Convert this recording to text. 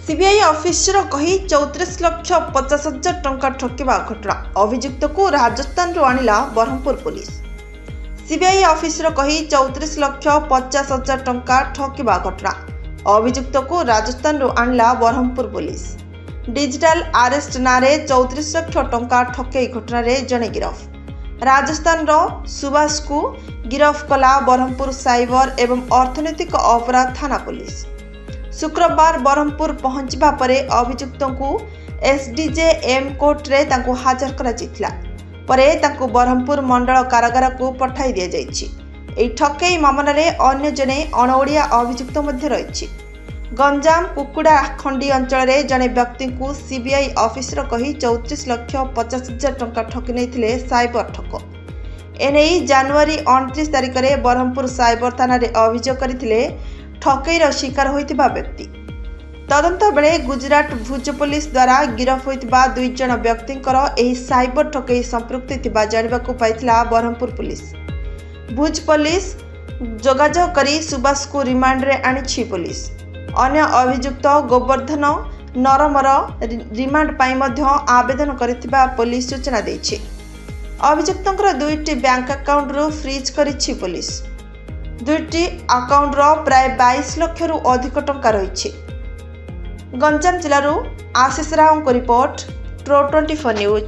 CBI officer कही 34,50,000 टंका ठकिबा घटना अभियुक्त को राजस्थान रू आनिला ब्रह्मपुर पुलिस। सीबीआई ऑफिसर कही 34,50,000 टंका ठकिबा घटना अभियुक्त को राजस्थान रू आनिला ब्रह्मपुर पुलिस। डिजिटल अरेस्ट नारे 34 लाख टंका ठकई घटना रे जने गिरफ। राजस्थान रो सुभाष को गिरफ कला ब्रह्मपुर साइबर एवं अर्थनैतिक अपराध थाना पुलिस। शुक्रवार ब्रह्मपुर पहुंचवा परे अभियुक्त को एसडीजेएम कोर्ट रे तांको हाजर करा जायतिला। परे तांको ब्रह्मपुर मंडल कारागार को पठाई दिया जायछि। एई ठकई मामला रे अन्य जने अणओडिया अभियुक्त मध्य रहिछि। गंजाम कुकुड़ा खंडी अंचल रे जने व्यक्ति को सीबीआई ऑफिसर कही 34,50,000 टंका ठकी नैथिले साइबर ठक। एनेई जनवरी 29 तारिख रे ब्रह्मपुर साइबर थाना रे अभियोग करथिले ठकईर शिकार होइतिबा व्यक्ति। तदंत बेले गुजरात भुज पुलिस द्वारा गिरफ होइतिबा 2 जण व्यक्तिंकर एही साइबर ठकई संपृक्ति थिबा जानिबाकू पाइथिला ब्रह्मपुर पुलिस। भुज पुलिस जोगाजोग करी सुभाष को रिमांड रे आनिछि पुलिस। अन्य अभियुक्त गोवर्धन नरमर रिमांड पाई मध्य आवेदन करिथिबा पुलिस सूचना दैछि। अभियुक्तंकर 2टी बैंक अकाउंट रो फ्रीज करिछि पुलिस। 2टी अकाउंट रो प्राय 22 लाख रु अधिक टंका रहिछि। गंजाम जिल्ला रो आशीष राव को रिपोर्ट ट्रो 24 न्यूज।